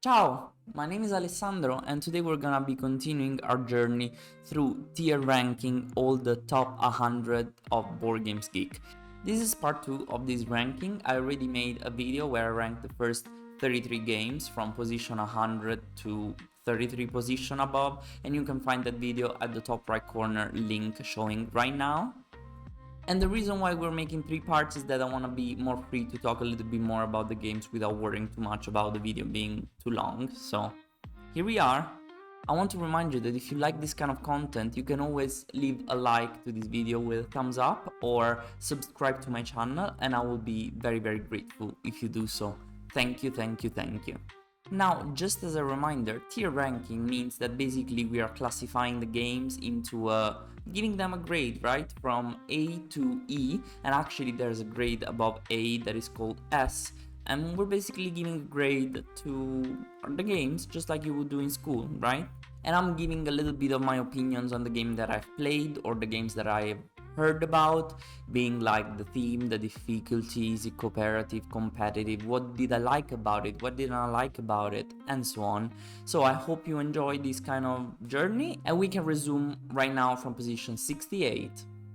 Ciao, my name is Alessandro and today we're gonna be continuing our journey through tier ranking all the top 100 of Board Games Geek. This is part 2 of this ranking. I already made a video where I ranked the first 33 games from position 100 to 33 position above, and you can find that video at the top right corner link showing right now. And the reason why we're making 3 parts is that I want to be more free to talk a little bit more about the games without worrying too much about the video being too long. So here we are. I want to remind you that if you like this kind of content, you can always leave a like to this video with a thumbs up or subscribe to my channel, and I will be very grateful if you do so. Thank you. Now, just as a reminder, tier ranking means that basically we are classifying the games into giving them a grade, right? From A to E, and actually there's a grade above A that is called S, and we're basically giving a grade to the games just like you would do in school, right? And I'm giving a little bit of my opinions on the game that I've played or the games that I've heard about, being like the theme, the difficulties, cooperative, competitive, what did I like about it, what didn't I like about it, and so on. So I hope you enjoy this kind of journey, and we can resume right now from position 68.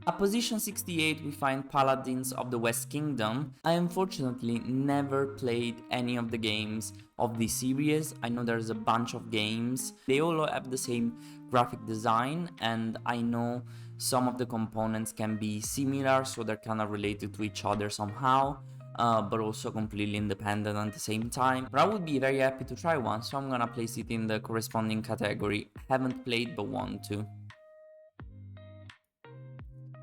At position 68 we find Paladins of the West Kingdom. I unfortunately never played any of the games of this series. I know there's a bunch of games. They all have the same graphic design, and I know some of the components can be similar, so they're kind of related to each other somehow, but also completely independent at the same time. But I would be very happy to try one, so I'm gonna place it in the corresponding category. Haven't played but want to.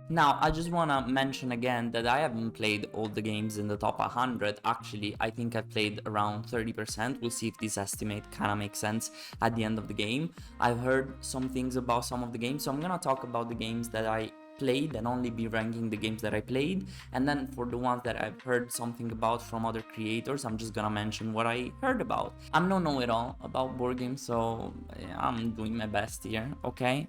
Now, I just want to mention again that I haven't played all the games in the top 100. Actually, I think I've played around 30%. We'll see if this estimate kind of makes sense at the end of the game. I've heard some things about some of the games, so I'm going to talk about the games that I played and only be ranking the games that I played. And then for the ones that I've heard something about from other creators, I'm just going to mention what I heard about. I'm no know-it-all about board games, so I'm doing my best here, okay?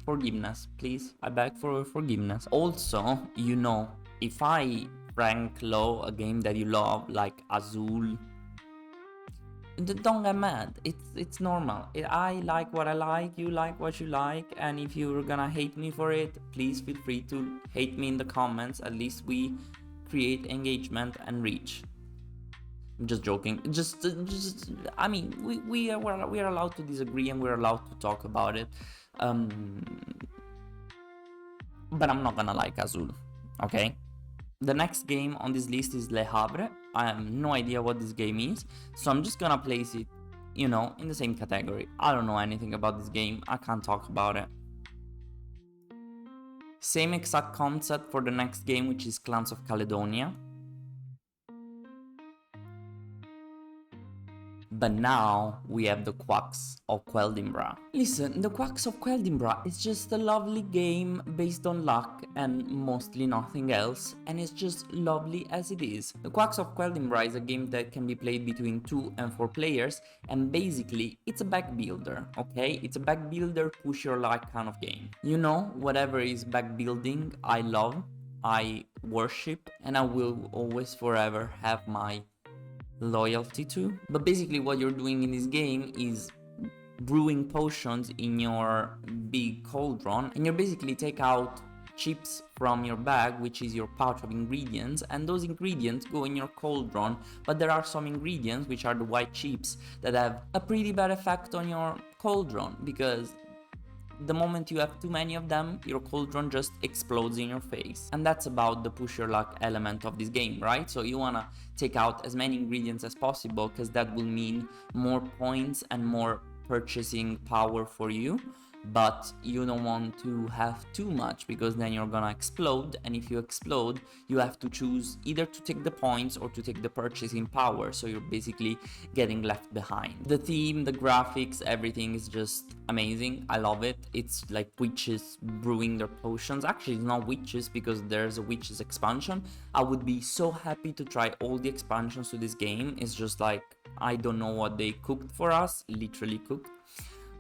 Forgiveness, please. I beg for forgiveness. Also, you know, if I rank low a game that you love, like Azul, don't get mad. It's normal. I like what I like, you like what you like, and if you're gonna hate me for it, please feel free to hate me in the comments. At least we create engagement and reach. I'm just joking. Just I mean, we are allowed to disagree and we're allowed to talk about it. But I'm not gonna like Azul, okay? The next game on this list is Le Havre. I have no idea what this game is, so I'm just gonna place it, you know, in the same category. I don't know anything about this game, I can't talk about it. Same exact concept for the next game, which is Clans of Caledonia. But now we have the Quacks of Quedlinburg. Listen, the Quacks of Quedlinburg is just a lovely game based on luck and mostly nothing else, and it's just lovely as it is. The Quacks of Quedlinburg is a game that can be played between 2 and 4 players, and basically it's a back builder, okay? It's a back builder, push your luck kind of game. You know, whatever is back building, I love, I worship, and I will always forever have my loyalty to. But basically what you're doing in this game is brewing potions in your big cauldron, and you basically take out chips from your bag, which is your pouch of ingredients, and those ingredients go in your cauldron. But there are some ingredients, which are the white chips, that have a pretty bad effect on your cauldron, because the moment you have too many of them, your cauldron just explodes in your face. And that's about the push your luck element of this game, right? So you wanna take out as many ingredients as possible, because that will mean more points and more purchasing power for you. But you don't want to have too much, because then you're gonna explode, and if you explode you have to choose either to take the points or to take the purchasing power, so you're basically getting left behind. The theme, the graphics, everything is just amazing. I love it. It's like witches brewing their potions. Actually, it's not witches, because there's a witches expansion. I would be so happy to try all the expansions to this game. It's just like, I don't know what they cooked for us, literally cooked.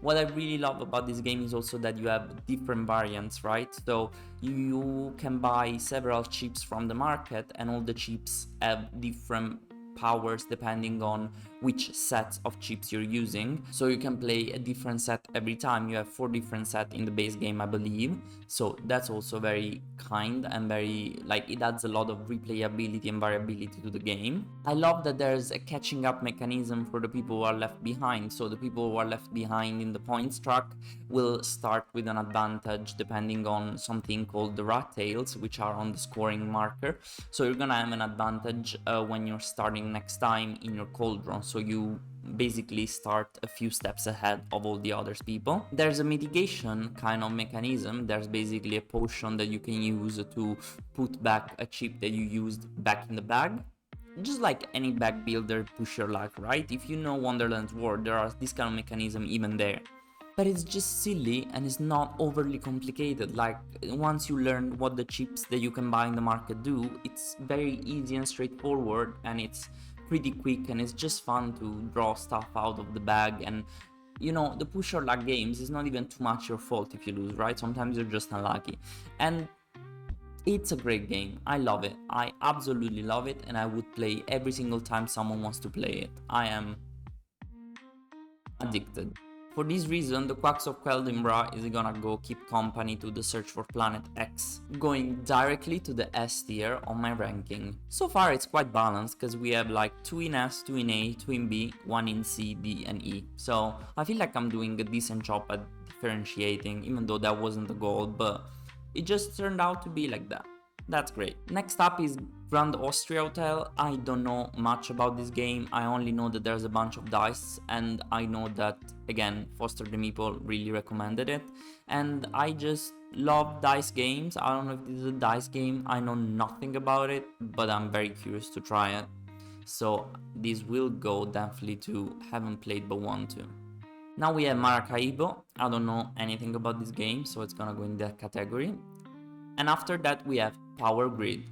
What I really love about this game is also that you have different variants, right? So you can buy several chips from the market, and all the chips have different powers depending on which sets of chips you're using. So you can play a different set every time. You have 4 different sets in the base game, I believe. So that's also very kind and very, like, it adds a lot of replayability and variability to the game. I love that there's a catching up mechanism for the people who are left behind. So the people who are left behind in the points track will start with an advantage depending on something called the rat tails, which are on the scoring marker. So you're gonna have an advantage when you're starting next time in your cauldron. So you basically start a few steps ahead of all the other people. There's a mitigation kind of mechanism. There's basically a potion that you can use to put back a chip that you used back in the bag. Just like any bag builder, push your luck, right? If you know Wonderland's War, there are this kind of mechanism even there. But it's just silly and it's not overly complicated. Like, once you learn what the chips that you can buy in the market do, it's very easy and straightforward, and it's pretty quick, and it's just fun to draw stuff out of the bag. And you know, the push or luck games is not even too much your fault if you lose, right? Sometimes you're just unlucky. And it's a great game. I love it. I absolutely love it, and I would play every single time someone wants to play it. I am addicted. For this reason, the Quacks of Quedlinburg is gonna go keep company to the search for Planet X, going directly to the S tier on my ranking. So far it's quite balanced, because we have like 2 in S, 2 in A, 2 in B, 1 in C, D and E. So I feel like I'm doing a decent job at differentiating, even though that wasn't the goal, but it just turned out to be like that. That's great. Next up is Grand Austria Hotel. I don't know much about this game. I only know that there's a bunch of dice, and I know that, again, Foster the Meeple really recommended it. And I just love dice games. I don't know if this is a dice game. I know nothing about it, but I'm very curious to try it. So this will go definitely to haven't played but want to. Now we have Maracaibo. I don't know anything about this game, so it's gonna go in that category. And after that we have Power Grid.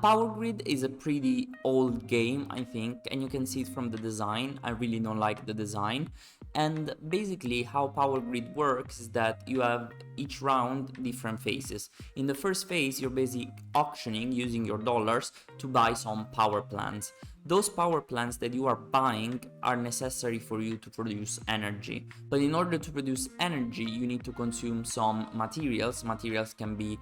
Power Grid is a pretty old game, I think, and you can see it from the design. I really don't like the design. And basically how Power Grid works is that you have each round different phases. In the first phase, you're basically auctioning using your dollars to buy some power plants. Those power plants that you are buying are necessary for you to produce energy. But in order to produce energy, you need to consume some materials. Materials can be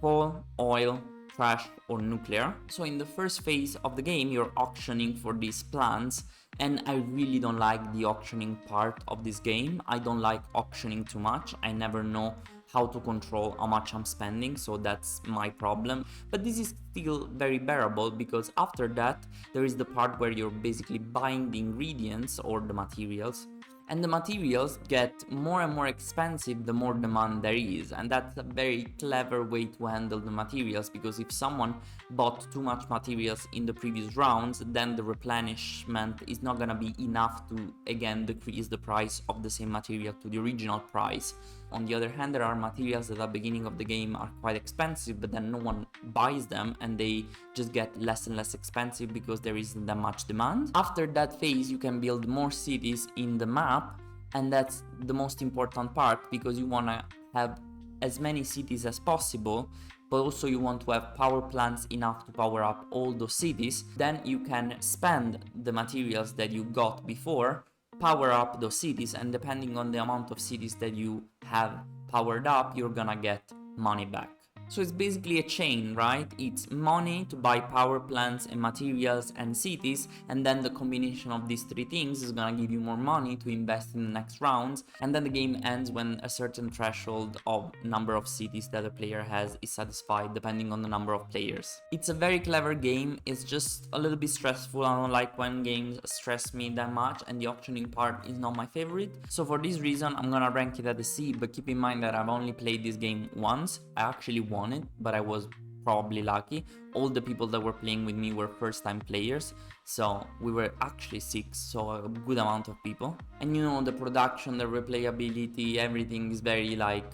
coal, oil, trash or nuclear. So in the first phase of the game, you're auctioning for these plants, and I really don't like the auctioning part of this game. I don't like auctioning too much. I never know how to control how much I'm spending, so that's my problem. But this is still very bearable, because after that there is the part where you're basically buying the ingredients or the materials, and the materials get more and more expensive the more demand there is. And that's a very clever way to handle the materials, because if someone bought too much materials in the previous rounds, then the replenishment is not gonna be enough to again decrease the price of the same material to the original price. On the other hand, there are materials that at the beginning of the game are quite expensive, but then no one buys them and they just get less and less expensive because there isn't that much demand. After that phase, you can build more cities in the map, and that's the most important part, because you want to have as many cities as possible, but also you want to have power plants enough to power up all those cities. Then you can spend the materials that you got before, power up those cities, and depending on the amount of cities that you have powered up, you're gonna get money back. So it's basically a chain, right? It's money to buy power plants and materials and cities, and then the combination of these three things is gonna give you more money to invest in the next rounds, and then the game ends when a certain threshold of number of cities that a player has is satisfied, depending on the number of players. It's a very clever game. It's just a little bit stressful. I don't like when games stress me that much, and the auctioning part is not my favorite. So for this reason, I'm gonna rank it at a C, but keep in mind that I've only played this game once. I actually won it, but I was probably lucky. All the people that were playing with me were first-time players, so we were actually 6, so a good amount of people. And you know, the production, the replayability, everything is very like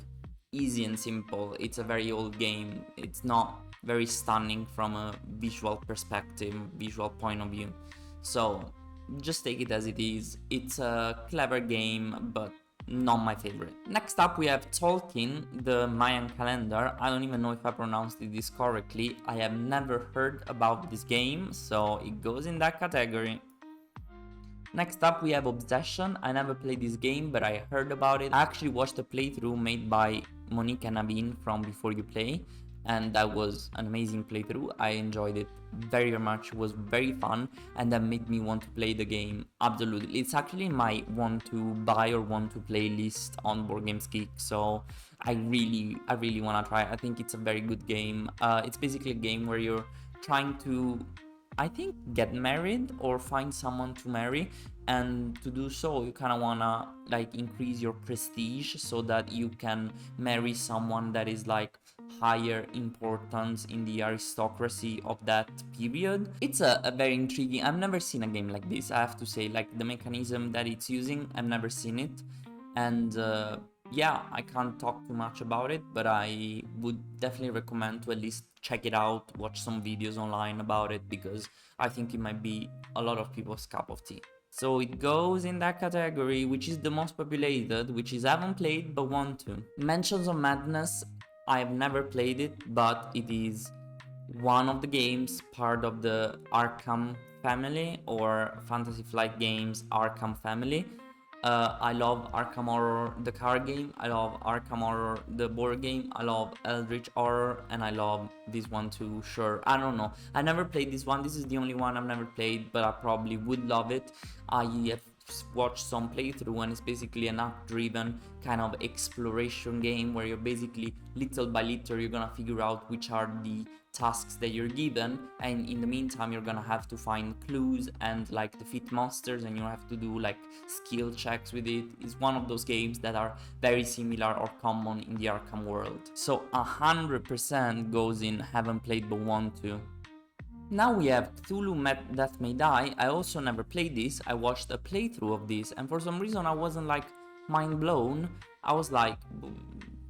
easy and simple. It's a very old game. It's not very stunning from a visual perspective, visual point of view. So just take it as it is. It's a clever game, but not my favorite. Next up we have Tolkien, the Mayan calendar. I don't even know if I pronounced this correctly. I have never heard about this game, so it goes in that category. Next up we have Obsession. I never played this game, but I heard about it. I actually watched a playthrough made by Monique and Naveen from Before You Play, and that was an amazing playthrough. I enjoyed it very much. It was very fun, and that made me want to play the game. Absolutely, it's actually in my want to buy or want to play list on Board Games Geek, so I really want to try it. I think it's a very good game. It's basically a game where you're trying to, I think, get married or find someone to marry, and to do so you kind of wanna like increase your prestige so that you can marry someone that is like higher importance in the aristocracy of that period. It's a very intriguing, I've never seen a game like this, I have to say. Like, the mechanism that it's using, I've never seen it, and yeah, I can't talk too much about it, but I would definitely recommend to at least check it out, watch some videos online about it, because I think it might be a lot of people's cup of tea. So it goes in that category, which is the most populated, which is haven't played but want to. Mansions of Madness, I've never played it, but it is one of the games part of the Arkham family, or Fantasy Flight Games Arkham family. I love Arkham Horror, the card game. I love Arkham Horror, the board game. I love Eldritch Horror, and I love this one too. Sure, I don't know. I never played this one. This is the only one I've never played, but I probably would love it. I have watched some playthrough, and it's basically an act-driven kind of exploration game where you're basically little by little you're gonna figure out which are the tasks that you're given, and in the meantime you're gonna have to find clues and like defeat monsters, and you have to do like skill checks with it. It's one of those games that are very similar or common in the Arkham world. So 100% goes in haven't played but want to. Now we have Cthulhu Death May Die. I also never played this. I watched a playthrough of this, and for some reason I wasn't like mind blown. I was like,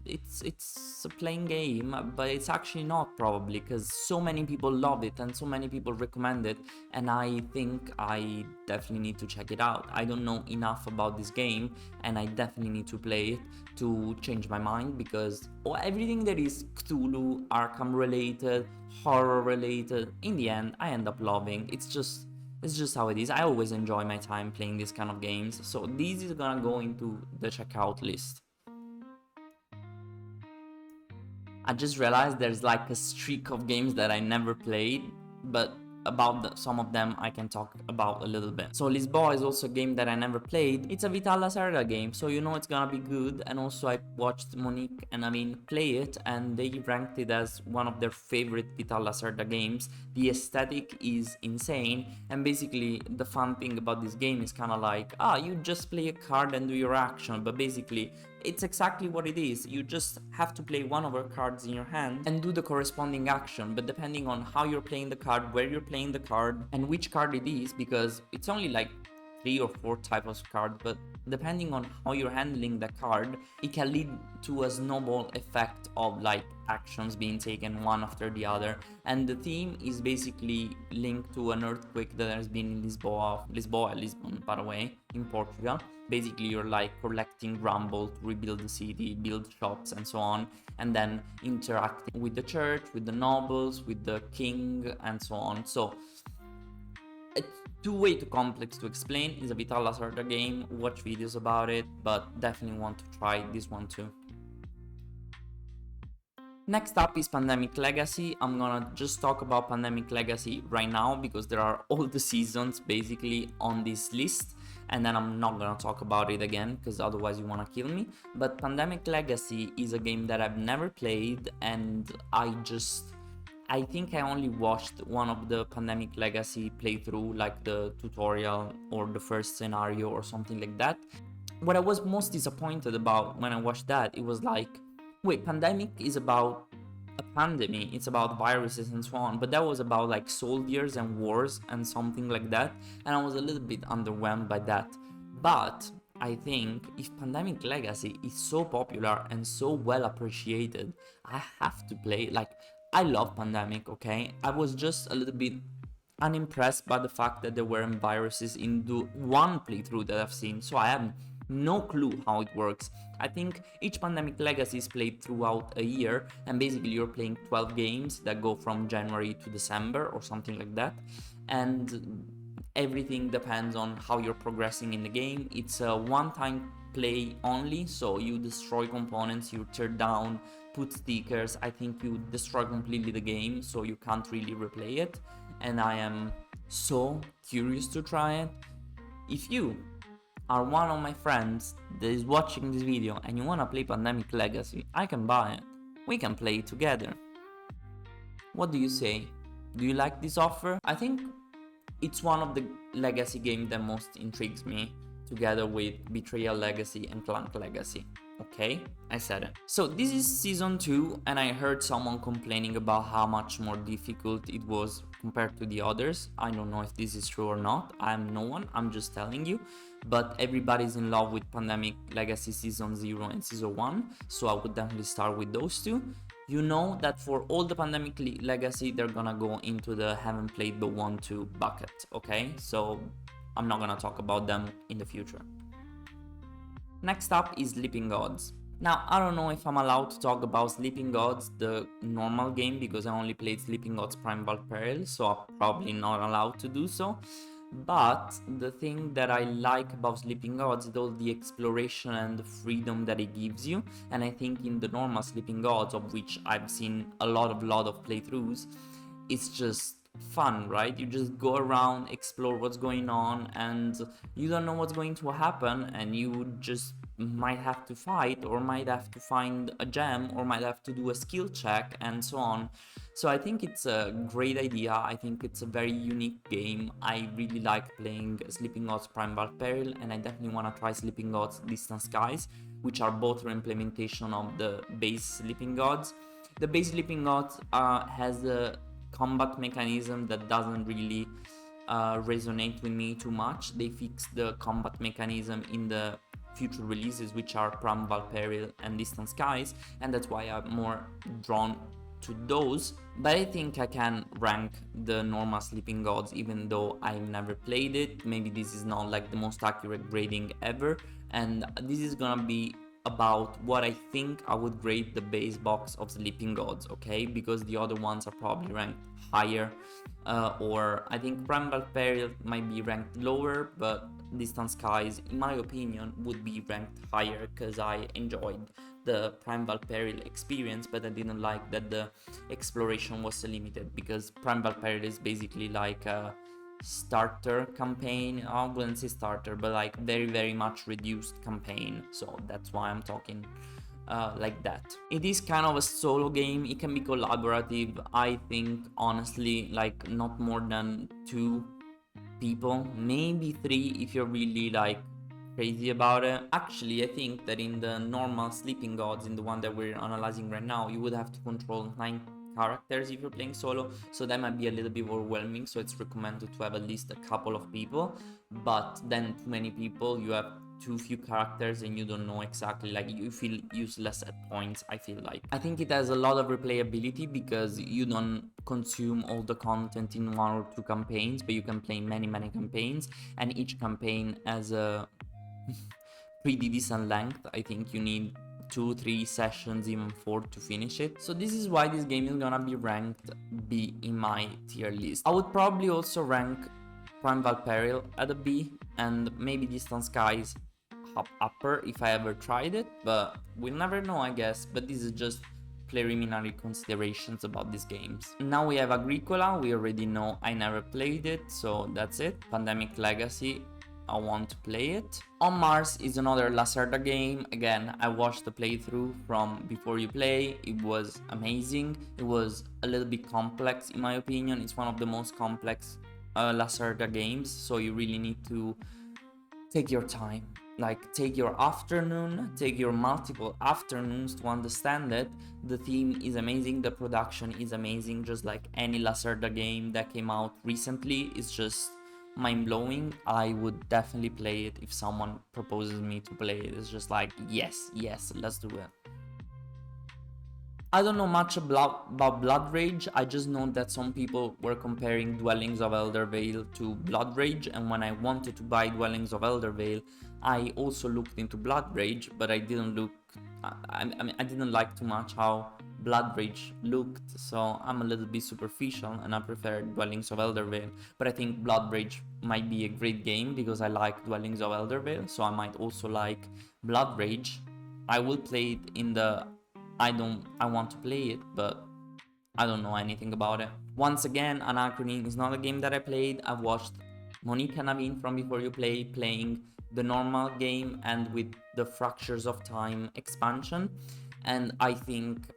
it's a playing game, but it's actually not, probably, because so many people love it and so many people recommend it, and I think I definitely need to check it out. I don't know enough about this game, and I definitely need to play it to change my mind, because everything that is Cthulhu, Arkham related, horror related, in the end I end up loving. It's just how it is. I always enjoy my time playing these kind of games, so this is gonna go into the checkout list. I just realized there's like a streak of games that I never played, but about some of them I can talk about a little bit. So Lisboa is also a game that I never played. It's a Vital Lacerda game, so you know it's gonna be good. And also I watched Monique and play it, and they ranked it as one of their favorite Vital Lacerda games. The aesthetic is insane, and basically the fun thing about this game is kind of like, you just play a card and do your action, but basically it's exactly what it is. You just have to play one of our cards in your hand and do the corresponding action, but depending on how you're playing the card, where you're playing the card, and which card it is, because it's only like 3 or 4 types of cards, but depending on how you're handling the card, it can lead to a snowball effect of like actions being taken one after the other. And the theme is basically linked to an earthquake that has been in Lisbon, by the way, in Portugal. Basically you're like collecting rumble to rebuild the city, build shops and so on, and then interacting with the church, with the nobles, with the king and so on. So it's way too complex to explain. It's a Vital Lacerda game, watch videos about it, but definitely want to try this one too. Next up is Pandemic Legacy. I'm gonna just talk about Pandemic Legacy right now because there are all the seasons basically on this list, and then I'm not gonna talk about it again because otherwise you wanna kill me. But Pandemic Legacy is a game that I've never played, and I think I only watched one of the Pandemic Legacy playthrough, like the tutorial or the first scenario or something like that. What I was most disappointed about when I watched that, it was like, wait, Pandemic is about a pandemic, it's about viruses and so on, but that was about like soldiers and wars and something like that, and I was a little bit underwhelmed by that. But I think if Pandemic Legacy is so popular and so well appreciated, I have to play. Like, I love Pandemic, okay? I was just a little bit unimpressed by the fact that there weren't viruses in the one playthrough that I've seen, so I have no clue how it works. I think each Pandemic Legacy is played throughout a year, and basically you're playing 12 games that go from January to December or something like that, and everything depends on how you're progressing in the game. It's a one-time play only, so you destroy components, you tear down, put stickers. I think you destroy completely the game, so you can't really replay it, and I am so curious to try it. If you are one of my friends that is watching this video and you wanna play Pandemic Legacy, I can buy it. We can play it together. What do you say? Do you like this offer? I think it's one of the Legacy games that most intrigues me, together with Betrayal Legacy and Clank Legacy. Okay, I said it. So this is season 2, and I heard someone complaining about how much more difficult it was compared to the others. I don't know if this is true or not. I'm no one, I'm just telling you. But everybody's in love with Pandemic Legacy Season 0 and Season 1, so I would definitely start with those two. You know that for all the Pandemic Legacy, they're gonna go into the haven't played but want to bucket, okay? So I'm not gonna talk about them in the future. Next up is Sleeping Gods. Now, I don't know if I'm allowed to talk about Sleeping Gods, the normal game, because I only played Sleeping Gods Primal Peril, so I'm probably not allowed to do so. But the thing that I like about Sleeping Gods is all the exploration and the freedom that it gives you. And I think in the normal Sleeping Gods, of which I've seen a lot of playthroughs, it's just fun, right? You just go around, explore what's going on, and you don't know what's going to happen, and you just might have to fight, or might have to find a gem, or might have to do a skill check, and so on. So I think it's a great idea. I think it's a very unique game. I really like playing Sleeping Gods Primal Peril, and I definitely want to try Sleeping Gods Distant Skies, which are both an implementation of the base Sleeping Gods. The base Sleeping Gods has a combat mechanism that doesn't really resonate with me too much. They fixed the combat mechanism in the future releases, which are Primal Peril and Distant Skies, and that's why I'm more drawn to those. But I think I can rank the normal Sleeping Gods, even though I've never played it. Maybe this is not like the most accurate grading ever, and this is gonna be about what I think I would grade the base box of Sleeping Gods, okay? Because the other ones are probably ranked higher, or I think Primal Peril might be ranked lower, but Distant Skies, in my opinion, would be ranked higher because I enjoyed the Primal Peril experience, but I didn't like that the exploration was so limited, because Primal Peril is basically like a starter campaign. I wouldn't say starter, but like very much reduced campaign, so that's why I'm talking like that. It is kind of a solo game. It can be collaborative. I think honestly, like not more than 2 people, maybe 3 if you're really like crazy about it. Actually, I think that in the normal Sleeping Gods, in the one that we're analyzing right now, you would have to control 9 characters if you're playing solo, so that might be a little bit overwhelming, so it's recommended to have at least a couple of people. But then too many people, you have too few characters and you don't know exactly, like you feel useless at points, I feel like. I think it has a lot of replayability because you don't consume all the content in 1 or 2 campaigns, but you can play many campaigns, and each campaign has a pretty decent length. I think you need 2-3 sessions, even 4 to finish it. So this is why this game is gonna be ranked B in my tier list. I would probably also rank Primal Peril at a B, and maybe Distant Skies upper if I ever tried it, but we'll never know, I guess. But this is just preliminary considerations about these games. Now we have Agricola. We already know I never played it, so that's it. Pandemic Legacy, I want to play it. On Mars is another Lacerda game. Again, I watched the playthrough from Before You Play. It was amazing. It was a little bit complex in my opinion. It's one of the most complex Lacerda games, so you really need to take your time. Like, take your afternoon, take your multiple afternoons to understand it. The theme is amazing, the production is amazing, just like any Lacerda game that came out recently. It's just mind-blowing. I would definitely play it if someone proposes me to play it. It's just like, yes, let's do it. I don't know much about Blood Rage. I just know that some people were comparing Dwellings of Eldervale to Blood Rage, and when I wanted to buy Dwellings of Eldervale, I also looked into Blood Rage, but I didn't look. I mean, I didn't like too much how Blood Rage looked, so I'm a little bit superficial and I prefer Dwellings of Eldervale. But I think Blood Rage might be a great game because I like Dwellings of Eldervale, so I might also like Blood Rage. I will play it in the. I want to play it, but I don't know anything about it. Once again, Anachrony is not a game that I played. I've watched Monique and Naveen from Before You Play playing the normal game and with the Fractures of Time expansion, and I think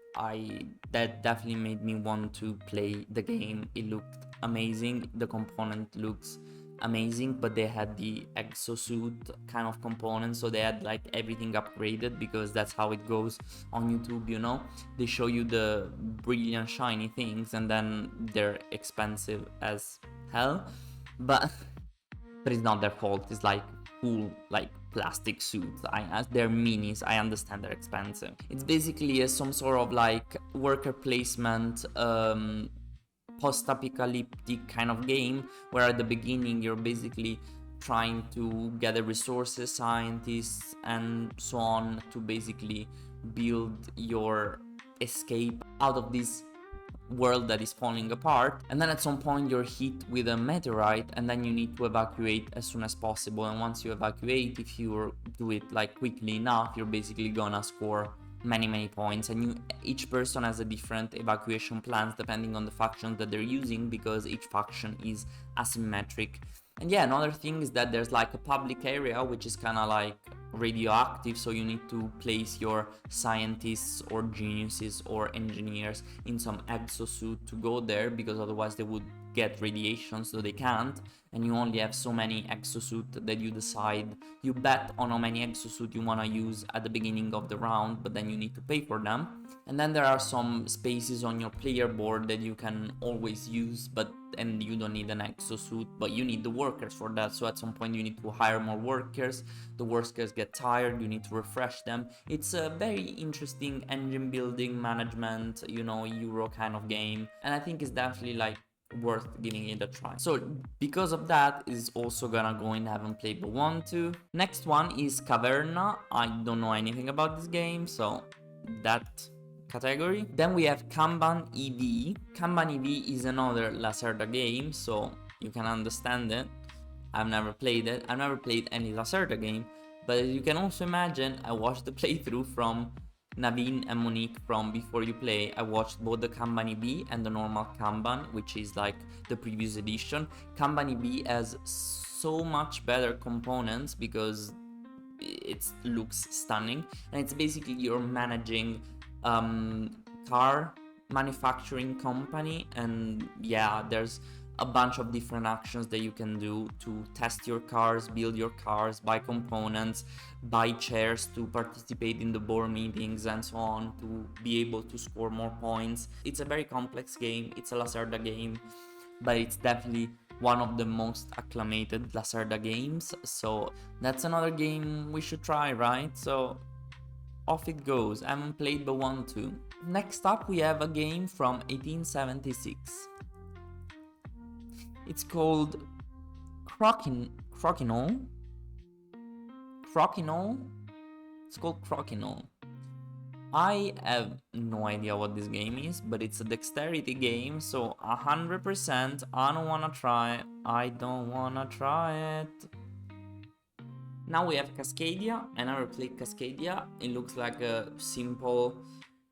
that definitely made me want to play the game. It looked amazing, the component looks amazing, but they had the exosuit kind of component, so they had like everything upgraded because that's how it goes on YouTube, you know. They show you the brilliant shiny things and then they're expensive as hell, but it's not their fault. It's like cool, like plastic suits. They're minis. I understand they're expensive. It's basically some sort of like worker placement, post-apocalyptic kind of game where at the beginning you're basically trying to gather resources, scientists, and so on to basically build your escape out of this world that is falling apart. And then at some point you're hit with a meteorite and then you need to evacuate as soon as possible. And once you evacuate, if you do it like quickly enough, you're basically gonna score many points, and each person has a different evacuation plans depending on the factions that they're using, because each faction is asymmetric. And yeah, another thing is that there's like a public area which is kind of like radioactive, so you need to place your scientists or geniuses or engineers in some exosuit to go there, because otherwise they would get radiation, so they can't. And you only have so many exosuit that you decide, you bet on how many exosuit you want to use at the beginning of the round, but then you need to pay for them. And then there are some spaces on your player board that you can always use, and you don't need an exosuit, but you need the workers for that. So at some point you need to hire more workers. The workers get tired, you need to refresh them. It's a very interesting engine building management, you know, Euro kind of game, and I think it's definitely like worth giving it a try. So because of that, is also gonna go in haven't played but want to. Next one is Caverna. I don't know anything about this game, so that category. Then we have Kanban EV. Kanban EV is another Lacerda game, so you can understand it. I've never played it. I've never played any Lacerda game, but as you can also imagine, I watched the playthrough from Naveen and Monique from Before You Play. I watched both the Kanban EV and the normal Kanban, which is like the previous edition. Kanban EV has so much better components because it looks stunning, and it's basically you're managing car manufacturing company, and yeah, there's a bunch of different actions that you can do to test your cars, build your cars, buy components, buy chairs to participate in the board meetings and so on, to be able to score more points. It's a very complex game. It's a Lacerda game, but it's definitely one of the most acclamated Lacerda games, so that's another game we should try, right? So off it goes. I haven't played but want to. Next up we have a game from 1876. It's called Crokinole. It's called Crokinole. I have no idea what this game is, but it's a dexterity game, so 100% I don't wanna try it. I don't wanna try it. Now we have Cascadia. I never played Cascadia. It looks like a simple,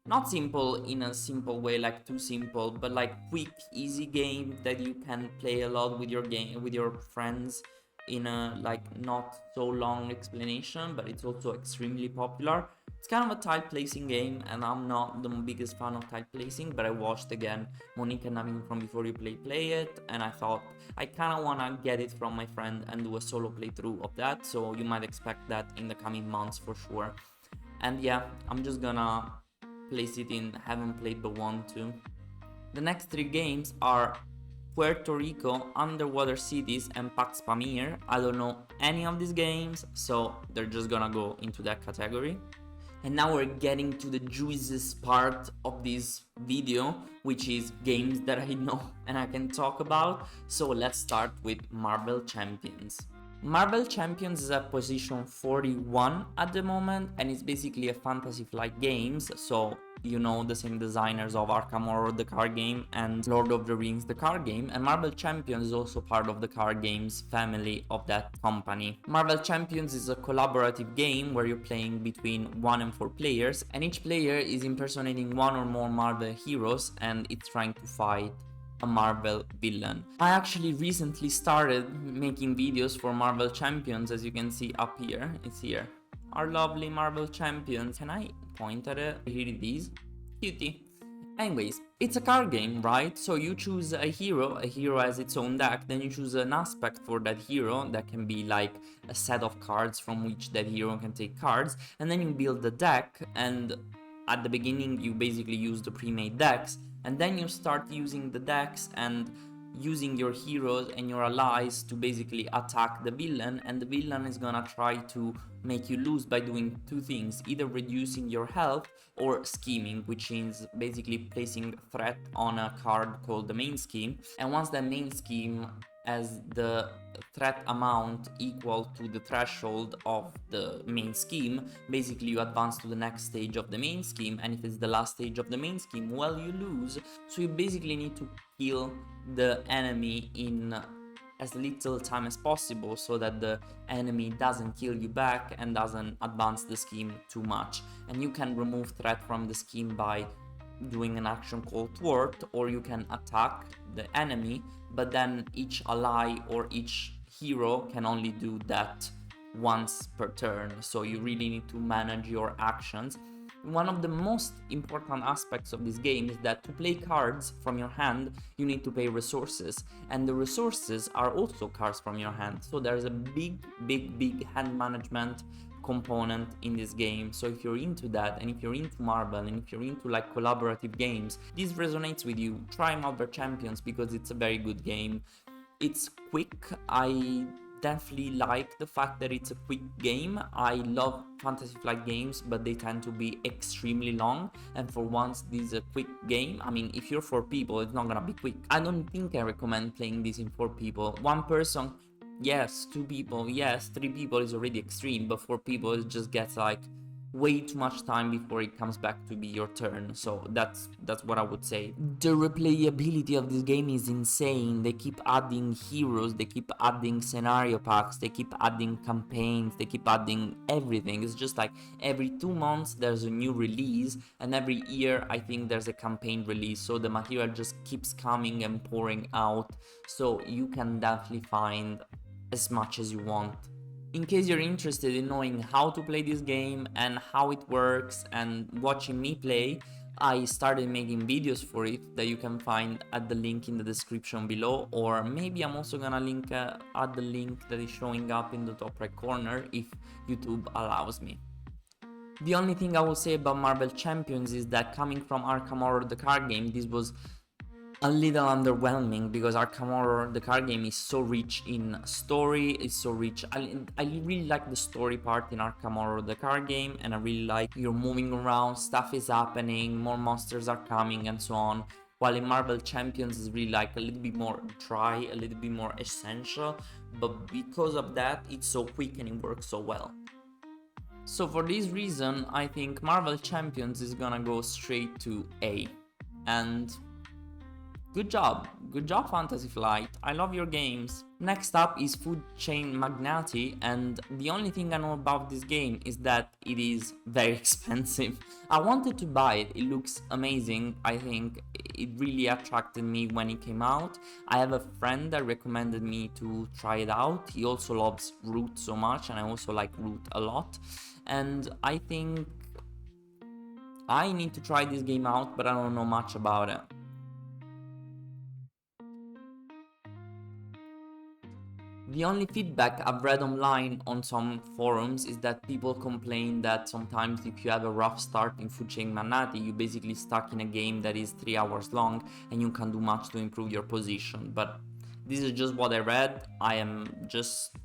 not simple in a simple way, like too simple, but like quick, easy game that you can play a lot with your friends in a like not so long explanation, but it's also extremely popular. It's kind of a tile placing game, and I'm not the biggest fan of tile placing, but I watched again Monique and Naveen from Before You play it, and I thought I kind of want to get it from my friend and do a solo playthrough of that, so you might expect that in the coming months for sure. And yeah, I'm just gonna place it in haven't played but want to. The next three games are Puerto Rico, Underwater Cities, and Pax Pamir. I don't know any of these games, so they're just gonna go into that category. And now we're getting to the juiciest part of this video, which is games that I know and I can talk about. So let's start with Marvel Champions. Marvel Champions is at position 41 at the moment, and it's basically a Fantasy Flight Games, so you know, the same designers of Arkham Horror, the card game, and Lord of the Rings, the card game, and Marvel Champions is also part of the card games family of that company. Marvel Champions is a collaborative game where you're playing between 1 and 4 players, and each player is impersonating one or more Marvel heroes, and it's trying to fight a Marvel villain. I actually recently started making videos for Marvel Champions, as you can see up here. It's here. Our lovely Marvel Champions. Can I point at it? Here it is. Cutie. Anyways, it's a card game, right? So you choose a hero has its own deck, then you choose an aspect for that hero that can be like a set of cards from which that hero can take cards, and then you build the deck, and at the beginning you basically use the pre-made decks, and then you start using the decks and using your heroes and your allies to basically attack the villain, and the villain is gonna try to make you lose by doing two things: either reducing your health or scheming, which is basically placing threat on a card called the main scheme, and once that main scheme has the threat amount equal to the threshold of the main scheme, basically you advance to the next stage of the main scheme, and if it's the last stage of the main scheme, well, you lose. So you basically need to kill the enemy in as little time as possible so that the enemy doesn't kill you back and doesn't advance the scheme too much. And you can remove threat from the scheme by doing an action called thwart, or you can attack the enemy, but then each ally or each hero can only do that once per turn, so you really need to manage your actions. One of the most important aspects of this game is that to play cards from your hand, you need to pay resources, and the resources are also cards from your hand, so there's a big hand management component in this game. So if you're into that, and if you're into Marvel, and if you're into like collaborative games, this resonates with you, try Marvel Champions because it's a very good game. It's quick. I definitely like the fact that it's a quick game. I love Fantasy Flight games, but they tend to be extremely long, and for once this is a quick game. I mean, if you're 4 people, it's not gonna be quick. I don't think I recommend playing this in 4 people. 1 person, yes. 2 people, yes. 3 people is already extreme, but 4 people it just gets like way too much time before it comes back to be your turn. So that's what I would say. The replayability of this game is insane. They keep adding heroes, they keep adding scenario packs, they keep adding campaigns, they keep adding everything. It's just like every 2 months there's a new release, and every year I think there's a campaign release, so the material just keeps coming and pouring out, so you can definitely find as much as you want. In case you're interested in knowing how to play this game and how it works and watching me play, I started making videos for it that you can find at the link in the description below, or maybe I'm also gonna link at the link that is showing up in the top right corner if YouTube allows me. The only thing I will say about Marvel Champions is that coming from Arkham Horror, the card game, this was a little underwhelming because Arkham Horror, the card game, is so rich in story, is so rich. I really like the story part in Arkham Horror, the card game, and I really like you're moving around, stuff is happening, more monsters are coming and so on. While in Marvel Champions is really like a little bit more dry, a little bit more essential, but because of that it's so quick and it works so well. So for this reason I think Marvel Champions is gonna go straight to A. And good job Fantasy Flight, I love your games. Next up is Food Chain Magnati, and the only thing I know about this game is that it is very expensive. I wanted to buy it, it looks amazing, I think it really attracted me when it came out. I have a friend that recommended me to try it out, he also loves Root so much, and I also like Root a lot, and I think I need to try this game out, but I don't know much about it. The only feedback I've read online on some forums is that people complain that sometimes if you have a rough start in Food Chain Magnati, you're basically stuck in a game that is 3 hours long and you can't do much to improve your position. But this is just what I read. I am just,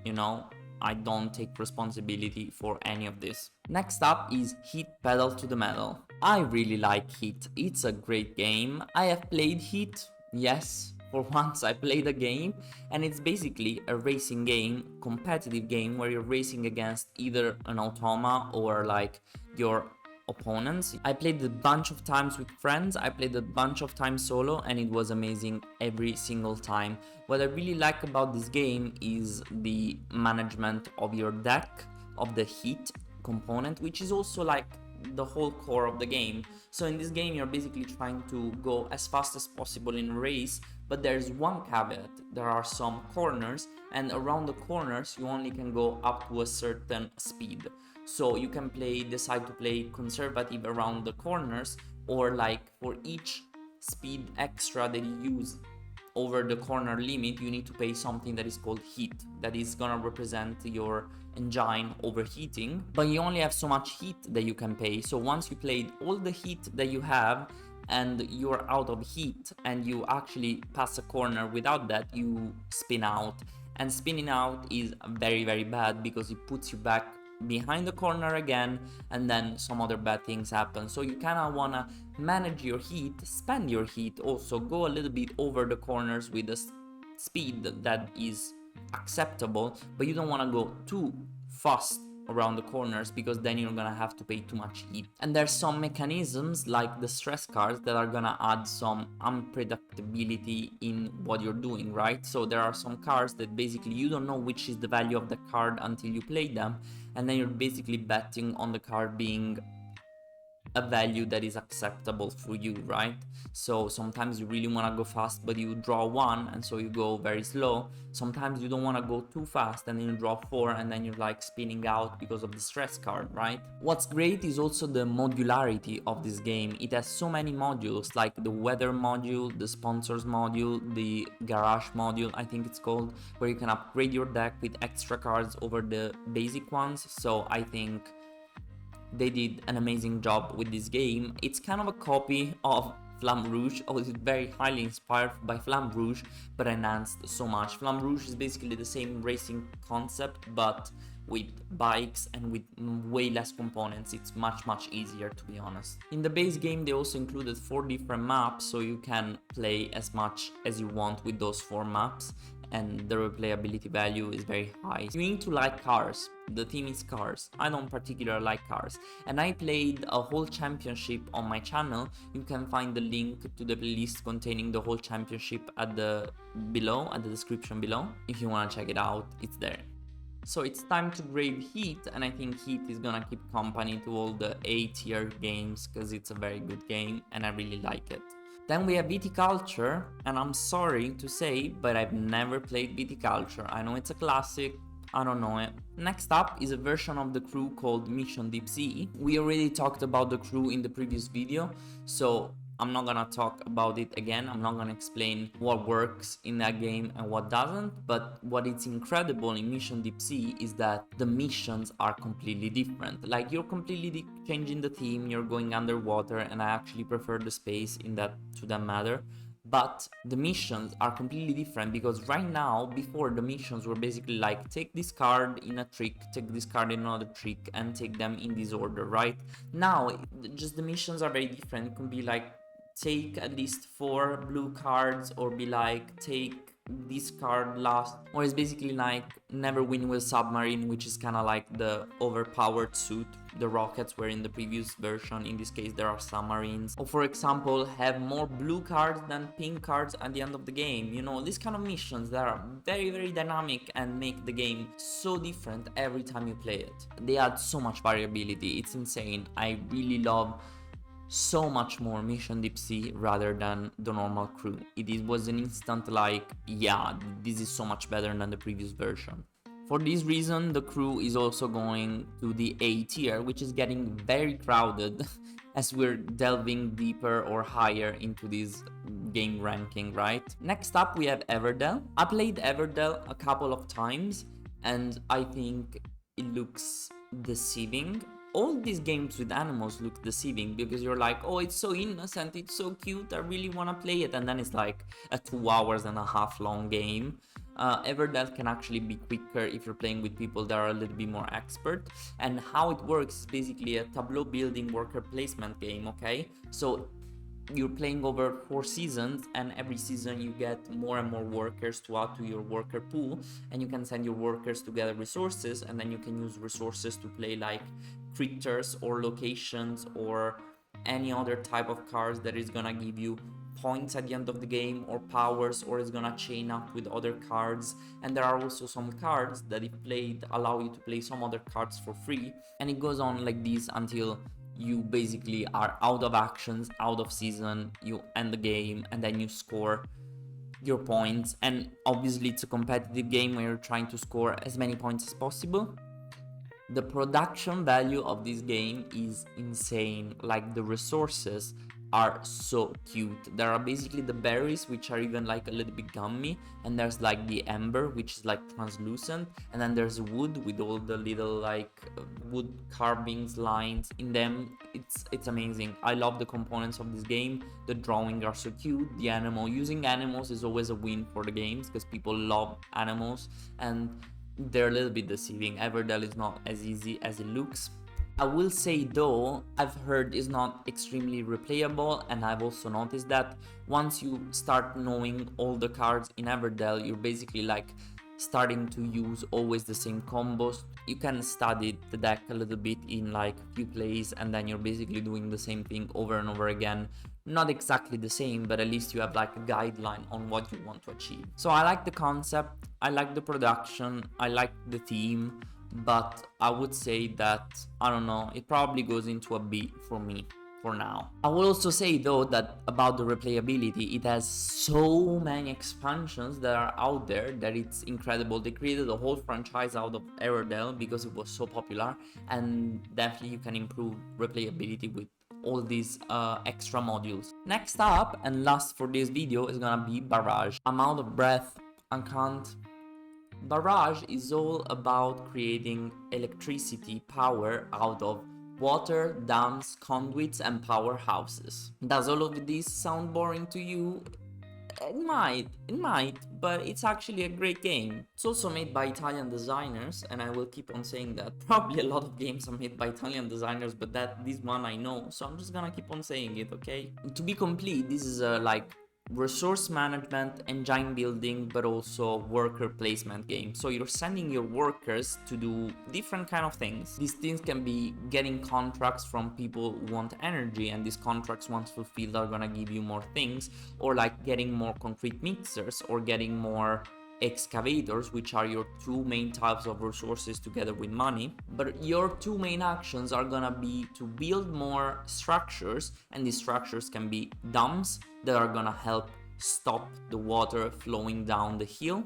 I don't take responsibility for any of this. Next up is Heat Pedal to the Metal. I really like Heat, it's a great game. I have played Heat, yes, for once I played a game, and it's basically a racing game, competitive game, where you're racing against either an automa or like your opponents. I played a bunch of times with friends, I played a bunch of times solo, and it was amazing every single time. What I really like about this game is the management of your deck, of the heat component, which is also like the whole core of the game. So in this game you're basically trying to go as fast as possible in a race, but there's one caveat: there are some corners, and around the corners you only can go up to a certain speed. So you can decide to play conservative around the corners, or like for each speed extra that you use over the corner limit, you need to pay something that is called heat, that is gonna represent your engine overheating, but you only have so much heat that you can pay. So once you played all the heat that you have and you're out of heat and you actually pass a corner without that, you spin out, and spinning out is very, very bad because it puts you back behind the corner again, and then some other bad things happen. So you kind of want to manage your heat, spend your heat, also go a little bit over the corners with a speed that is acceptable, but you don't want to go too fast around the corners because then you're gonna have to pay too much heat. And there's some mechanisms like the stress cards that are gonna add some unpredictability in what you're doing, right? So there are some cards that basically you don't know which is the value of the card until you play them, and then you're basically betting on the card being a value that is acceptable for you, right? So sometimes you really want to go fast but you draw 1, and so you go very slow. Sometimes you don't want to go too fast and then you draw 4, and then you're like spinning out because of the stress card, right? What's great is also the modularity of this game. It has so many modules, like the weather module, the sponsors module, the garage module, I think it's called, where you can upgrade your deck with extra cards over the basic ones. So I think they did an amazing job with this game. It's kind of a copy of Flamme Rouge. I was very highly inspired by Flamme Rouge, but enhanced so much. Flamme Rouge is basically the same racing concept, but with bikes and with way less components. It's much easier, to be honest. In the base game they also included 4 different maps, so you can play as much as you want with those 4 maps, and the replayability value is very high. You need to like cars. The theme is cars. I don't particularly like cars, and I played a whole championship on my channel. You can find the link to the playlist containing the whole championship at the description below. If you want to check it out, it's there. So it's time to grade Heat, and I think Heat is gonna keep company to all the A tier games because it's a very good game and I really like it. Then we have Viticulture, and I'm sorry to say, but I've never played Viticulture. I know it's a classic, I don't know it. Next up is a version of the crew called Mission Deep Sea. We already talked about the crew in the previous video, so I'm not gonna talk about it again. I'm not gonna explain what works in that game and what doesn't, but what is incredible in Mission Deep Sea is that the missions are completely different. Like, you're completely changing the theme, you're going underwater, and I actually prefer the space in that to that matter. But the missions are completely different because right now, before, the missions were basically like, take this card in a trick, take this card in another trick, and take them in this order, right? Now, just the missions are very different. It can be like, take at least 4 blue cards, or be like, take this card last, or it's basically like never win with submarine, which is kind of like the overpowered suit the rockets were in the previous version. In this case there are submarines. Or for example, have more blue cards than pink cards at the end of the game. You know, these kind of missions that are very dynamic and make the game so different every time you play it. They add so much variability, it's insane. I really love so much more Mission Deep Sea rather than the normal crew. It was an instant like, yeah, this is so much better than the previous version. For this reason, the crew is also going to the A tier, which is getting very crowded as we're delving deeper or higher into this game ranking, right? Next up we have Everdell. I played Everdell a couple of times and I think it looks deceiving. All these games with animals look deceiving because you're like, oh, it's so innocent, it's so cute, I really want to play it, and then it's like a 2 hours and a half long game. Everdell can actually be quicker if you're playing with people that are a little bit more expert. And how it works is basically a tableau building worker placement game, okay? So you're playing over 4 seasons, and every season you get more and more workers to add to your worker pool, and you can send your workers to gather resources, and then you can use resources to play like critters or locations or any other type of cards that is gonna give you points at the end of the game, or powers, or is gonna chain up with other cards. And there are also some cards that, if played, allow you to play some other cards for free, and it goes on like this until you basically are out of actions, out of season, you end the game, and then you score your points. And obviously it's a competitive game where you're trying to score as many points as possible. The production value of this game is insane. Like, the resources are so cute. There are basically the berries, which are even like a little bit gummy, and there's like the ember, which is like translucent, and then there's wood with all the little like wood carvings, lines in them. It's amazing. I love the components of this game. The drawing are so cute. The using animals is always a win for the games, because people love animals, and they're a little bit deceiving. Everdell is not as easy as it looks. I will say though, I've heard it's not extremely replayable, and I've also noticed that once you start knowing all the cards in Everdell, you're basically like starting to use always the same combos. You can study the deck a little bit in like a few plays, and then you're basically doing the same thing over and over again. Not exactly the same, but at least you have like a guideline on what you want to achieve. So I like the concept, I like the production, I like the theme, but I would say that, I don't know, it probably goes into a B for me for now. I will also say though that about the replayability, it has so many expansions that are out there that it's incredible. They created a whole franchise out of Everdell because it was so popular, and definitely you can improve replayability with all these extra modules. Next up, and last for this video, is gonna be Barrage. I'm out of breath, I can't. Barrage is all about creating electricity power out of water, dams, conduits, and powerhouses. Does all of this sound boring to you? It might, but it's actually a great game. It's also made by Italian designers, and I will keep on saying that. Probably a lot of games are made by Italian designers, but this one I know, so I'm just gonna keep on saying it, okay? To be complete, this is a like resource management, engine building, but also worker placement game. So you're sending your workers to do different kind of things. These things can be getting contracts from people who want energy, and these contracts, once fulfilled, are gonna give you more things, or like getting more concrete mixers, or getting more excavators, which are your two main types of resources together with money. But your two main actions are gonna be to build more structures, and these structures can be dams that are gonna help stop the water flowing down the hill,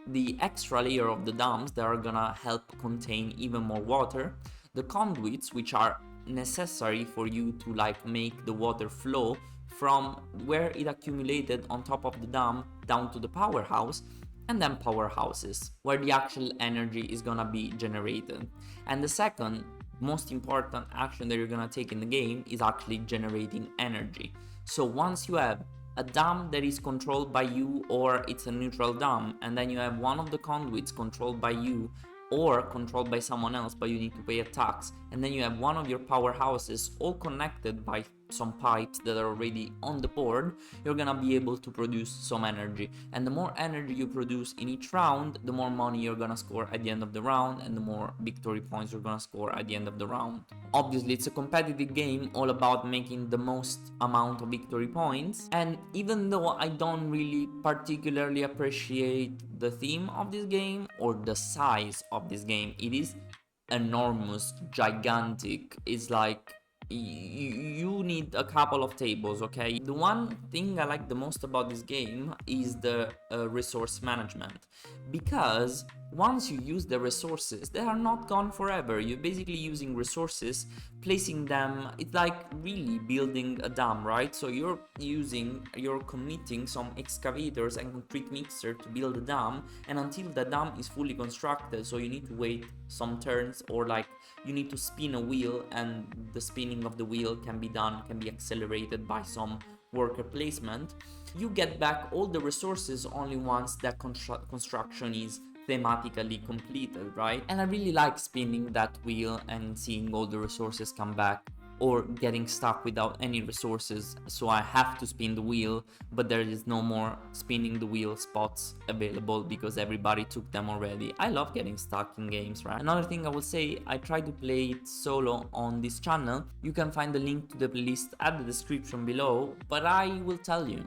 the extra layer of the dams that are gonna help contain even more water, the conduits, which are necessary for you to like make the water flow from where it accumulated on top of the dam down to the powerhouse, and then powerhouses, where the actual energy is gonna be generated. And the second most important action that you're gonna take in the game is actually generating energy. So once you have a dam that is controlled by you, or it's a neutral dam, and then you have one of the conduits controlled by you or controlled by someone else, but you need to pay a tax, and then you have one of your powerhouses all connected by some pipes that are already on the board, you're gonna be able to produce some energy. And the more energy you produce in each round, the more money you're gonna score at the end of the round, and the more victory points you're gonna score at the end of the round. Obviously, it's a competitive game all about making the most amount of victory points, and even though I don't really particularly appreciate the theme of this game or the size of this game, it is enormous, gigantic. It's like you need a couple of tables, okay? The one thing I like the most about this game is the resource management, because once you use the resources, they are not gone forever. You're basically using resources, placing them. It's like really building a dam, right? So you're committing some excavators and concrete mixer to build a dam, and until the dam is fully constructed, so you need to wait some turns, or like you need to spin a wheel, and the spinning of the wheel can be accelerated by some worker placement. You get back all the resources only once that construction is thematically completed, right? And I really like spinning that wheel and seeing all the resources come back. or getting stuck without any resources, so I have to spin the wheel, but there is no more spinning the wheel spots available because everybody took them already. I love getting stuck in games, right? Another thing I will say, I try to play it solo on this channel. You can find the link to the playlist at the description below, but I will tell you,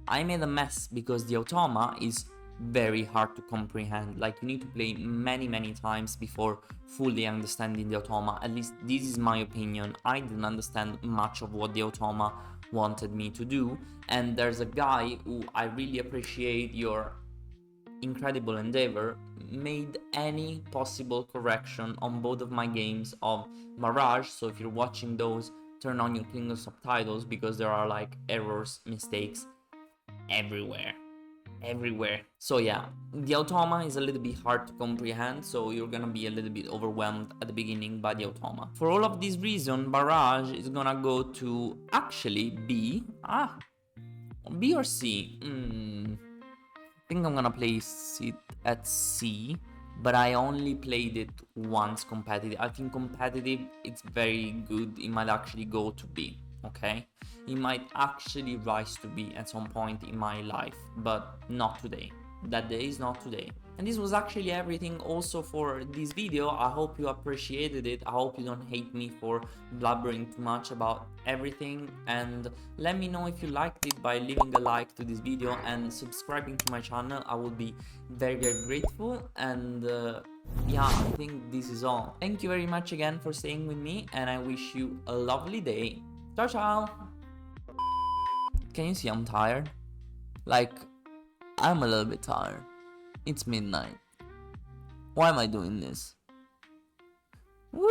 I made a mess because the automa is very hard to comprehend. Like, you need to play many times before fully understanding the automa. At least this is my opinion. I didn't understand much of what the automa wanted me to do, and there's a guy who I really appreciate your incredible endeavor, made any possible correction on both of my games of Barrage. So if you're watching those, turn on your Klingon subtitles because there are like errors, mistakes everywhere. So yeah, the automa is a little bit hard to comprehend, so you're gonna be a little bit overwhelmed at the beginning by the automa. For all of these reasons, Barrage is gonna go to actually B. B or C? I think I'm gonna place it at C, but I only played it once competitive. I think competitive, it's very good. It might actually go to B, okay? It might actually rise to B at some point in my life, but not today. That day is not today. And this was actually everything also for this video. I hope you appreciated it. I hope you don't hate me for blabbering too much about everything. And let me know if you liked it by leaving a like to this video and subscribing to my channel. I will be very grateful. And yeah, I think this is all. Thank you very much again for staying with me, and I wish you a lovely day. Ciao ciao! Can you see I'm tired? Like, I'm a little bit tired. It's midnight. Why am I doing this? Woo!